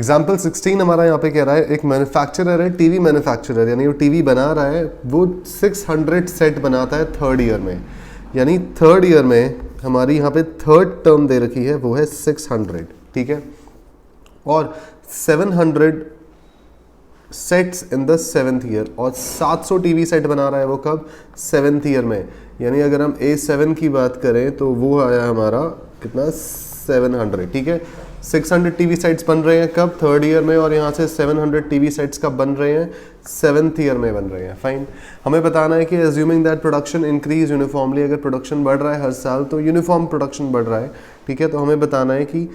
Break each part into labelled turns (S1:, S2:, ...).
S1: Example 16 हमारा यहाँ पे कह रहा है एक मैन्युफैक्चरर है, टीवी मैन्युफैक्चरर, यानी वो टीवी बना रहा है, वो 600 सेट बनाता है थर्ड ईयर में। यानी थर्ड ईयर में हमारी यहाँ पे थर्ड टर्म दे रखी है वो है 600, ठीक है, और 700 sets in the 7th year, और 700 टीवी सेट बना रहा है वो कब? 7th ईयर में। यानी अगर हम A7 की बात करें तो वो आया हमारा कितना? 700, ठीक है। 600 टीवी सेट्स बन रहे हैं कब? थर्ड ईयर में, और यहाँ से 700 टीवी सेट्स कब बन रहे हैं? 7th ईयर में बन रहे हैं। फाइन। हमें बताना है कि assuming that production increase uniformly, अगर प्रोडक्शन बढ़ रहा है हर साल तो यूनिफॉर्म प्रोडक्शन बढ़ रहा है, ठीक है। तो हमें बताना है कि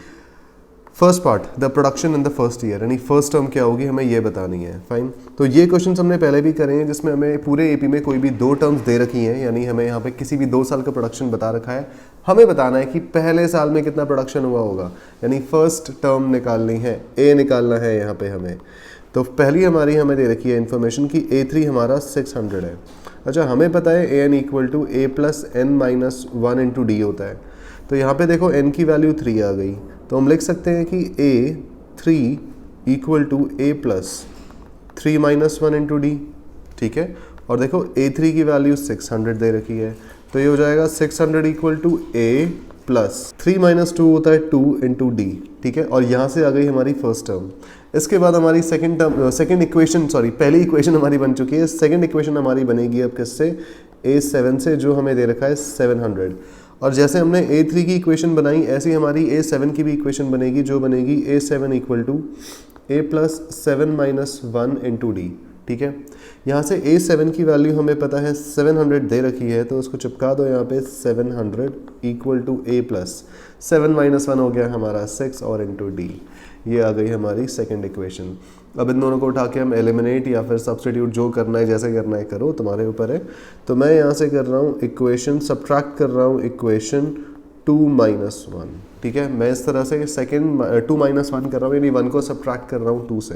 S1: first part the production in the first year, यानी फर्स्ट टर्म क्या होगी हमें ये बतानी है। फाइन। तो ये क्वेश्चन हमने पहले भी करे हैं जिसमें हमें पूरे एपी में कोई भी दो टर्म्स दे रखी हैं, यानी हमें यहाँ पे किसी भी 2 साल का प्रोडक्शन बता रखा है, हमें बताना है कि पहले साल में कितना प्रोडक्शन हुआ होगा, यानी फर्स्ट टर्म निकालनी है, ए निकालना है यहाँ पे हमें। तो पहली हमारी हमें दे रखी है इन्फॉर्मेशन कि A3 हमारा 600 है। अच्छा, हमें पता है AN equal to A plus N minus 1 into D होता है। तो यहाँ पे देखो N की वैल्यू 3 आ गई, तो हम लिख सकते हैं कि A3 equal to A plus 3 minus 1 into D, ठीक है। और देखो A3 की वैल्यू 600 दे रखी है, तो ये हो जाएगा 600 equal to A plus 3 minus 2 होता है 2 इंटू डी, ठीक है। और यहाँ से आ गई हमारी फर्स्ट टर्म। इसके बाद हमारी सेकंड इक्वेशन, सॉरी पहली इक्वेशन हमारी बन चुकी है, सेकंड इक्वेशन हमारी बनेगी अब किससे? A7 से, जो हमें दे रखा है 700। और जैसे हमने A3 की इक्वेशन बनाई ऐसी हमारी A7 की भी इक्वेशन बनेगी, जो बनेगी A7 equal to A plus 7 minus 1 into D, ठीक है। यहाँ से A7 की वैल्यू हमें पता है 700 दे रखी है, तो उसको चिपका दो यहाँ पे 700 equal to A plus 7 minus 1 हो गया हमारा 6 और इंटू डी। ये आ गई हमारी सेकंड इक्वेशन। अब इन दोनों को उठा के हम एलिमिनेट या फिर सब्स्टिट्यूट जो करना है जैसे करना है करो, तुम्हारे ऊपर है। तो मैं यहाँ से कर रहा हूँ इक्वेशन, सब्ट्रैक्ट कर रहा हूँ इक्वेशन 2 माइनस 1, ठीक है। मैं इस तरह से सेकेंड 2 माइनस 1 कर रहा हूँ, यानी 1 को सब्ट्रैक्ट कर रहा हूँ 2 से।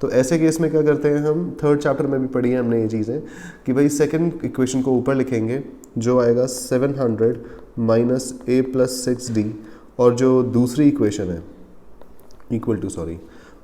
S1: तो ऐसे केस में क्या करते हैं हम, थर्ड चैप्टर में भी पढ़ी है हमने ये चीज़ें कि भाई सेकेंड इक्वेशन को ऊपर लिखेंगे, जो आएगा 700 माइनस A प्लस 6D, और जो दूसरी इक्वेशन है इक्वल टू, सॉरी,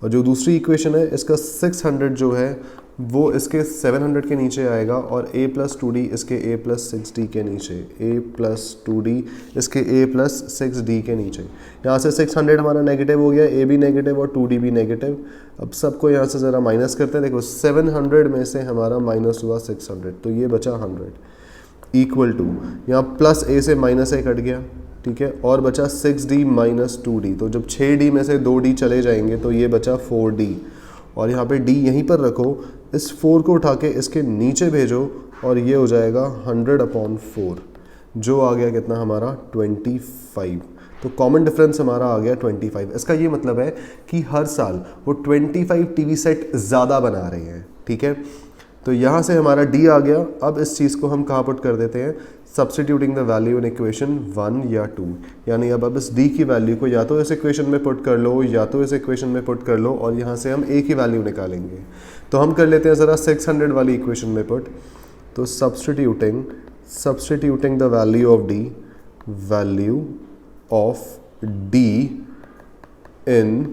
S1: और जो दूसरी इक्वेशन है इसका 600 जो है वो इसके 700 के नीचे आएगा, और A प्लस 2D इसके A प्लस 6D के नीचे, A प्लस 2D इसके A प्लस 6D के नीचे। यहाँ से 600 हमारा नेगेटिव हो गया, A भी नेगेटिव और 2D भी नेगेटिव। अब सबको यहाँ से ज़रा माइनस करते हैं। देखो 700 में से हमारा माइनस हुआ 600, तो ये बचा 100 इक्वल टू, यहाँ प्लस A से माइनस A कट गया, ठीक है, और बचा 6D माइनस 2D। तो जब 6D में से 2D चले जाएंगे तो ये बचा 4D, और यहाँ पे D यहीं पर रखो, इस 4 को उठा के इसके नीचे भेजो, और ये हो जाएगा 100/4, जो आ गया कितना हमारा 25। तो कॉमन डिफरेंस हमारा आ गया 25। इसका ये मतलब है कि हर साल वो 25 टीवी सेट ज़्यादा बना रहे हैं, ठीक है। तो यहाँ से हमारा D आ गया। अब इस चीज़ को हम कहाँ पुट कर देते हैं, substituting the value in equation 1 या 2, यानी अब इस D की वैल्यू को या तो इस इक्वेशन में पुट कर लो या तो इस इक्वेशन में पुट कर लो, और यहाँ से हम A की वैल्यू निकालेंगे। तो हम कर लेते हैं ज़रा 600 वाली इक्वेशन में पुट। तो substituting the value of D, value of D in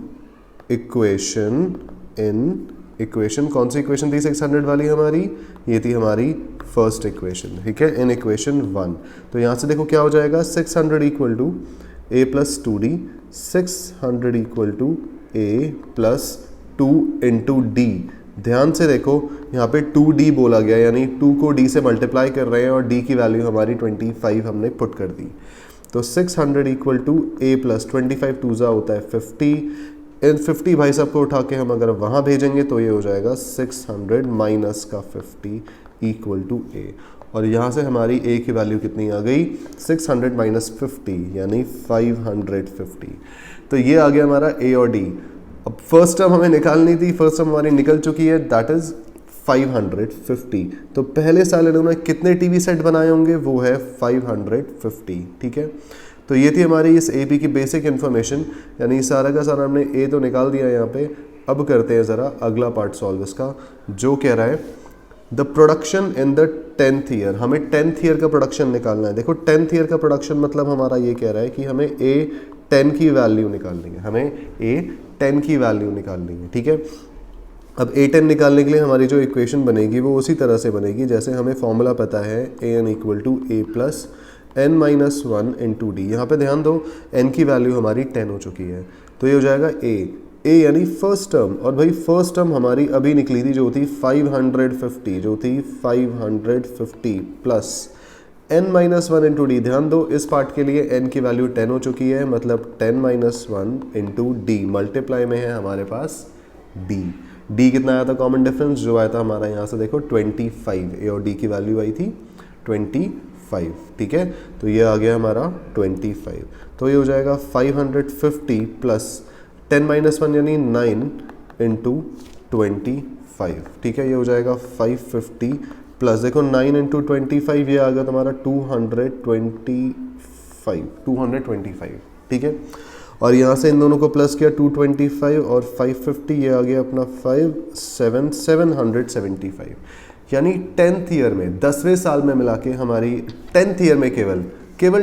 S1: equation, कौन सी इक्वेशन थी 600 वाली हमारी? ये थी हमारी फर्स्ट इक्वेशन, ठीक है, इन इक्वेशन 1। तो यहाँ से देखो क्या हो जाएगा, 600 equal to A plus 2D, 600 equal to A plus 2 into D. ध्यान से देखो यहाँ पे 2D बोला गया, यानी 2 को D से मल्टीप्लाई कर रहे हैं, और D की वैल्यू हमारी 25 हमने पुट कर दी। तो 600 इक्वल टू A प्लस 25 2 होता है 50, इन 50 भाई साहब को उठा के हम अगर वहाँ भेजेंगे तो ये हो जाएगा 600 माइनस का 50 इक्वल टू A, और यहाँ से हमारी A की वैल्यू कितनी आ गई, 600 माइनस 50 यानी 550। तो ये आ गया हमारा A और D। अब फर्स्ट टर्म हमें निकालनी थी, फर्स्ट टर्म हमारी निकल चुकी है, दैट इज़ 550। तो पहले साल इन्होंने कितने टीवी सेट बनाए होंगे, वो है 550, ठीक है। तो ये थी हमारी इस AP की बेसिक इन्फॉर्मेशन, यानी सारा का सारा हमने A तो निकाल दिया यहाँ पे। अब करते हैं ज़रा अगला पार्ट सॉल्व इसका, जो कह रहा है the production in the 10th year. हमें 10th ईयर का प्रोडक्शन निकालना है। देखो 10th ईयर का प्रोडक्शन मतलब हमारा ये कह रहा है कि हमें A 10 की वैल्यू निकालनी है, हमें A10 की वैल्यू निकालनी है, ठीक है। अब A10 निकालने के लिए हमारी जो इक्वेशन बनेगी वो उसी तरह से बनेगी जैसे हमें फॉर्मूला पता है AN equal to A plus n minus one into D. यहाँ पर ध्यान दो n की वैल्यू हमारी 10 हो चुकी है, तो ये हो जाएगा A यानी फर्स्ट टर्म, और भाई फर्स्ट टर्म हमारी अभी निकली थी जो थी 550, जो थी 550 plus n minus one into D. ध्यान दो इस पार्ट के लिए n की वैल्यू 10 हो चुकी है, मतलब 10 minus one into D, multiply में है हमारे पास d कितना आया था कॉमन डिफरेंस, जो आया था हमारा यहाँ से देखो 25, ए और डी की वैल्यू आई थी 25, ठीक है। तो ये आ गया हमारा 25, तो ये हो जाएगा 550 प्लस 10 माइनस वन यानी 9 इंटू 25, ठीक है। ये हो जाएगा 550 प्लस देखो 9 इंटू 25, ये आ गया तुम्हारा 225, ठीक है। और यहाँ से इन दोनों को प्लस किया 225 और 550, ये आ गया अपना 775, यानी 10th ईयर में 10वें साल में मिला के हमारी 10th ईयर में केवल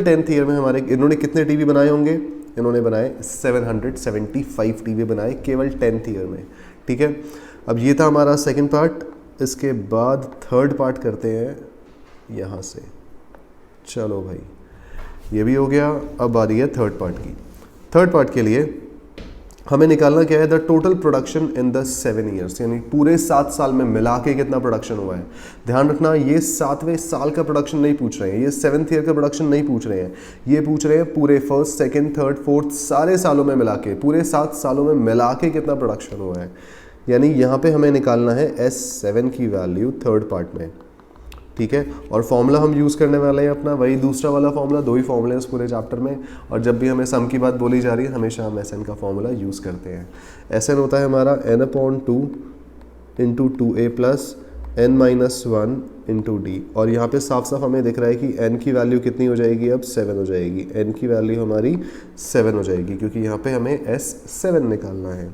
S1: 10th ईयर में हमारे इन्होंने कितने टीवी बनाए होंगे, इन्होंने बनाए 775 टीवी बनाए केवल 10th ईयर में, ठीक है। अब ये था हमारा सेकंड पार्ट, इसके बाद थर्ड पार्ट करते हैं यहाँ से। चलो भाई ये भी हो गया, अब आ रही है थर्ड पार्ट की। थर्ड पार्ट के लिए हमें निकालना क्या है, the total production in the 7 years, यानी पूरे 7 साल में मिला के कितना प्रोडक्शन हुआ है। ध्यान रखना ये 7वें साल का प्रोडक्शन नहीं पूछ रहे हैं, ये 7th ईयर का प्रोडक्शन नहीं पूछ रहे हैं, ये पूछ रहे हैं पूरे फर्स्ट सेकंड थर्ड फोर्थ सारे सालों में मिला के, पूरे 7 सालों में मिला के कितना प्रोडक्शन हुआ है। यानी यहाँ पे हमें निकालना है S7 की वैल्यू थर्ड पार्ट में, ठीक है। और फॉर्मूला हम यूज़ करने वाले हैं अपना वही दूसरा वाला फॉर्मूला, 2 ही फॉर्मूले हैं इस पूरे चैप्टर में, और जब भी हमें सम की बात बोली जा रही है हमेशा हम SN का फॉर्मूला यूज़ करते हैं। SN होता है हमारा n/2 into 2a plus n minus one into D, और यहाँ पे साफ साफ हमें दिख रहा है कि n की वैल्यू कितनी हो जाएगी, अब 7 हो जाएगी, n की वैल्यू हमारी 7 हो जाएगी क्योंकि यहाँ पे हमें S7 निकालना है।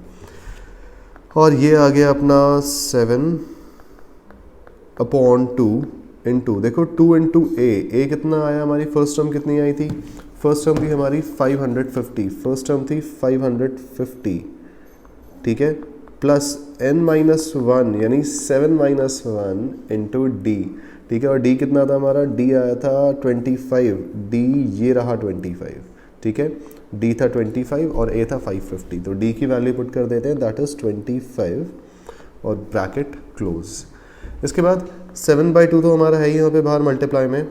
S1: और ये आ गया अपना 7/2 इंटू देखो 2 इंटू ए कितना आया, हमारी फर्स्ट टर्म कितनी आई थी, फर्स्ट टर्म थी हमारी 550, फर्स्ट टर्म थी 550, ठीक है, प्लस n माइनस वन यानी 7 माइनस वन इंटू डी, ठीक है। और d कितना था हमारा, d आया था 25, d ये रहा 25, ठीक है, d था 25 और a था 550, तो d की वैल्यू पुट कर देते हैं, दैट इज़ 25 और ब्रैकेट क्लोज। इसके बाद 7/2 तो हमारा है ही यहाँ पे बाहर मल्टीप्लाई में,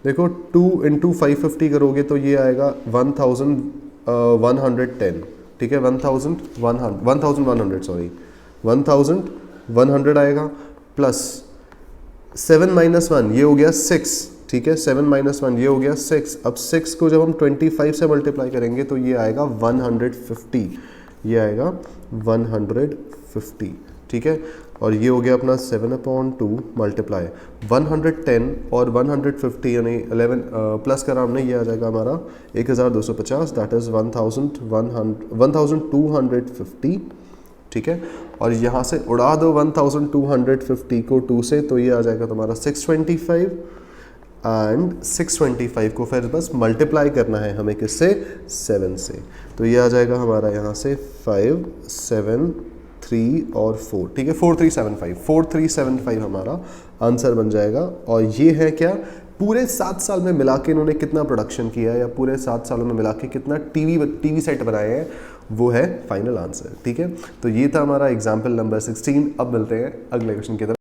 S1: देखो 2 इंटू 550 करोगे तो ये आएगा 1110, ठीक है, 1100 आएगा, प्लस 7 माइनस वन ये हो गया 6, ठीक है, 7 माइनस वन ये हो गया 6। अब 6 को जब हम 25 से मल्टीप्लाई करेंगे तो ये आएगा 150, ये आएगा 150, ठीक है। और ये हो गया अपना 7/2 मल्टीप्लाई 110 और 150 यानी 11 प्लस करा हमने, ये आ जाएगा हमारा 1250, दैट इज़ 1250, ठीक है। और यहाँ से उड़ा दो 1250 को 2 से, तो ये आ जाएगा तुम्हारा 625, एंड 625 को फिर बस मल्टीप्लाई करना है हमें किससे, 7 से, तो ये आ जाएगा हमारा यहाँ से 5, 7, 3 और 4, ठीक है, 4375 हमारा आंसर बन जाएगा। और ये है क्या, पूरे 7 साल में मिला के इन्होंने कितना प्रोडक्शन किया है, या पूरे 7 सालों में मिला के कितना टीवी सेट बनाए हैं, वो है फाइनल आंसर, ठीक है। तो ये था हमारा एग्जाम्पल नंबर 16। अब मिलते हैं अगले क्वेश्चन की तरफ।